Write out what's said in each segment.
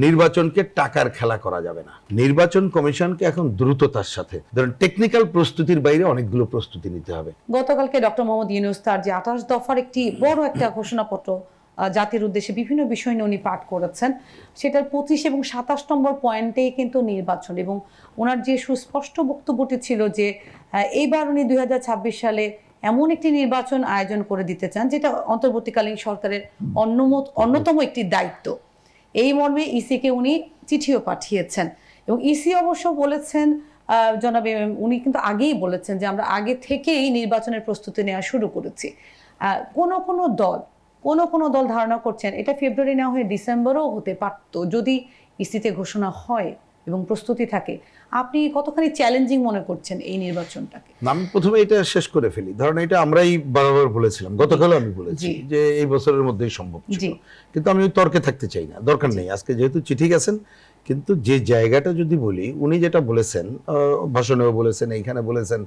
নির্বাচনকে টাকার খেলা করা যাবে না। নির্বাচন কমিশনকে এখন দ্রুততার সাথে, ধরেন টেকনিক্যাল প্রস্তুতির বাইরে অনেকগুলো প্রস্তুতি নিতে হবে। গতকালকে ডক্টর মোহাম্মদ ইউনূস তার যে 28 দফার একটি বড় একটা ঘোষণাপত্র জাতির উদ্দেশ্যে বিভিন্ন বিষয় নিয়ে উনি পাঠ করেছেন, সেটার 25 এবং 27 নম্বর পয়েন্টেই কিন্তু নির্বাচন, এবং ওনার যে সুস্পষ্ট বক্তব্যটি ছিল যে এইবার উনি 2026 সালে এমন একটি নির্বাচন আয়োজন করে দিতে চান যেটা অন্তর্বর্তীকালীন সরকারের অন্যতম একটি দায়িত্ব। এই মর্মে ইসিকে উনি চিঠিও পাঠিয়েছেন, এবং ইসি অবশ্য বলেছেন, জনাব উনি কিন্তু আগেই বলেছেন যে আমরা আগে থেকেই নির্বাচনের প্রস্তুতি নেওয়া শুরু করেছি। কোনো দল ধারণা করছেন এটা ফেব্রুয়ারি না হয়ে ডিসেম্বরও হতে পারত যদি ইসিতে ঘোষণা হয় এবং প্রস্তুতি থাকে। আপনি কতখানি চ্যালেঞ্জিং মনে করছেন এই নির্বাচনটাকে? আমি প্রথমে এটা শেষ করে ফেলি। ধরেন এটা আমরাই বারবার বলেছিলাম, গতকালও আমি বলেছি যে এই বছরের মধ্যেই সম্ভব ছিল, কিন্তু আমি তর্কে থাকতে চাই না, দরকার নেই। আজকে যেহেতু চিঠি গেছেন, কিন্তু যে জায়গাটা যদি বলি, উনি যেটা বলেছেন, ভাষণেও বলেছেন, এইখানে বলেছেন,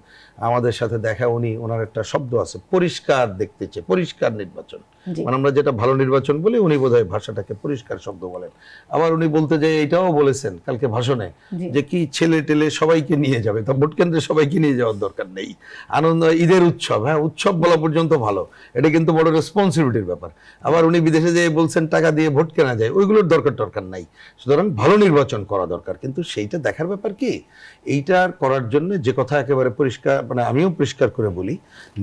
আমাদের সাথে দেখা, ওনার একটা শব্দ আছে, পরিষ্কার দেখতে চেয়ে, পরিষ্কার নির্বাচন, মানে আমরা যেটা ভালো নির্বাচন বলি, উনি বোধহয় ভাষাটাকে পরিষ্কার শব্দ বলেন। আবার উনি বলতে যে এটাও বলেছেন কালকে ভাষণে যে কি ছেলে টেলে সবাইকে নিয়ে যাবে, তা ভোট কেন্দ্রে সবাইকে নিয়ে যাওয়ার দরকার নেই, আনন্দ ঈদের উৎসব, হ্যাঁ উৎসব বলা পর্যন্ত ভালো, এটা কিন্তু বড় রেসপন্সিবিলিটির ব্যাপার। আবার উনি বিদেশে যেয়ে বলছেন টাকা দিয়ে ভোট কেনা যায়, ওইগুলোর দরকার নাই। সুতরাং ভালো নির্বাচন করা দরকার, কিন্তু সেইটা দেখার ব্যাপার কি, এইটার করার জন্য যে কথা একেবারে পরিষ্কার, মানে আমিও পরিষ্কার করে বলি,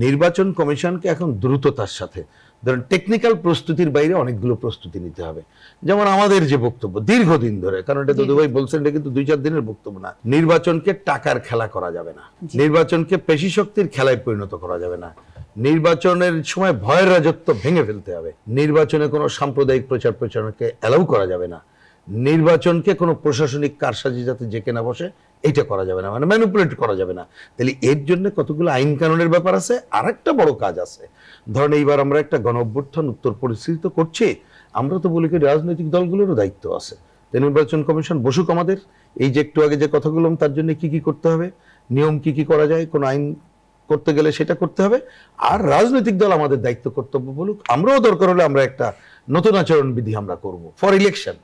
নির্বাচন কমিশনকে এখন দ্রুততার সাথে, ধরেন টেকনিক্যাল প্রস্তুতির বাইরে অনেকগুলো প্রস্তুতি নিতে হবে। যেমন আমাদের যে বক্তব্য দীর্ঘদিন ধরে, কারণ এটা দুদুভাই বলছেন, এটা কিন্তু 2-4 দিনের বক্তব্য না, নির্বাচনকে টাকার খেলা করা যাবে না, নির্বাচনকে পেশি শক্তির খেলায় পরিণত করা যাবে না, নির্বাচনের সময় ভয়ের রাজত্ব ভেঙে ফেলতে হবে, নির্বাচনে কোনো সাম্প্রদায়িক প্রচার প্রচারণাকে অ্যালাউ করা যাবে না, নির্বাচনকে কোনো প্রশাসনিক কারসাজি যাতে জেকে না বসে এটা করা যাবে না, মানে ম্যানিপুলেট করা যাবে না। তাহলে এর জন্য কতগুলো আইন কানুনের ব্যাপার আছে। আর একটা বড় কাজ আছে, ধরেন এইবার আমরা একটা গণ অভ্যুত্থান উত্তর পরিস্থিতি তো করছি, আমরা তো বলি কি রাজনৈতিক দলগুলোরও দায়িত্ব আছে। নির্বাচন কমিশন বসুক আমাদের, এই যে একটু আগে যে কথাগুলো, তার জন্য কি কি করতে হবে, নিয়ম কি কি করা যায়, কোন আইন করতে গেলে সেটা করতে হবে। আর রাজনৈতিক দল আমাদের দায়িত্ব কর্তব্য বলুক, আমরাও দরকার হলে আমরা একটা নতুন আচরণ বিধি আমরা করব ফর ইলেকশন,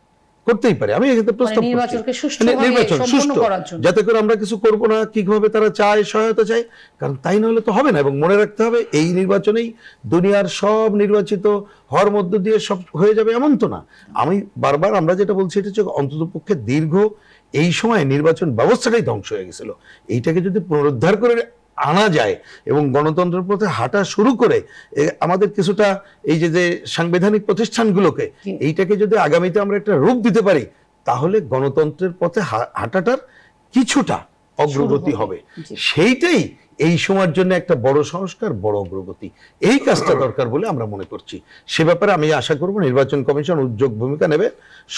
করতেই পারে। আমি এক্ষেত্রে প্রস্তাব নির্বাচন সুষ্ঠু, যাতে করে আমরা কিছু করব না কিভাবে তারা চায়, সহায়তা চায়, কারণ তাই না হলে তো হবে না। এবং মনে রাখতে হবে, এই নির্বাচনেই দুনিয়ার সব নির্বাচিত হওয়ার মধ্য দিয়ে সব হয়ে যাবে এমন তো না। আমি বারবার আমরা যেটা বলছি, এটা হচ্ছে অন্তত পক্ষে দীর্ঘ এই সময় নির্বাচন ব্যবস্থাটাই ধ্বংস হয়ে গেছিল, এইটাকে যদি পুনরুদ্ধার করে আনা যায় এবং গণতন্ত্রের পথে হাঁটা শুরু করে আমাদের কিছুটা এই যে সাংবিধানিক প্রতিষ্ঠানগুলোকে, এইটাকে যদি আগামীতে আমরা একটা রূপ দিতে পারি, তাহলে গণতন্ত্রের পথে হাঁটাটার কিছুটা অগ্রগতি হবে। সেইটাই এই সময়ের জন্য একটা বড় সংস্কার, বড় অগ্রগতি, এই কাজটা দরকার বলে আমরা মনে করছি। সে ব্যাপারে আমি আশা করব নির্বাচন কমিশন উদ্যোগ ভূমিকা নেবে,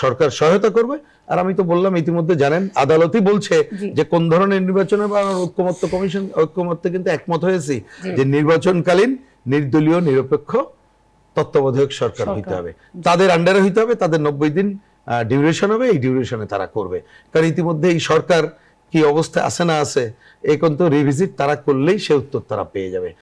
সরকার সহায়তা করবে। আর আমি তো বললাম, ইতিমধ্যে জানেন আদালতই বলছে যে কোন ধরনের নির্বাচনে বা ঐক্যমত্য কমিশন ঐক্যমত্যে কিন্তু একমত হয়েছি যে নির্বাচনকালীন নির্দলীয় নিরপেক্ষ তত্ত্বাবধায়ক সরকার হইতে হবে, তাদের আন্ডারে হইতে হবে, তাদের 90 দিন ডিউরেশন হবে, এই ডিউরেশনে তারা করবে। কারণ ইতিমধ্যে এই সরকার কি অবস্থায় আছে না আছে, এই কিন্তু রিভিজিট তারা করলেই সে উত্তর তারা পেয়ে যাবে।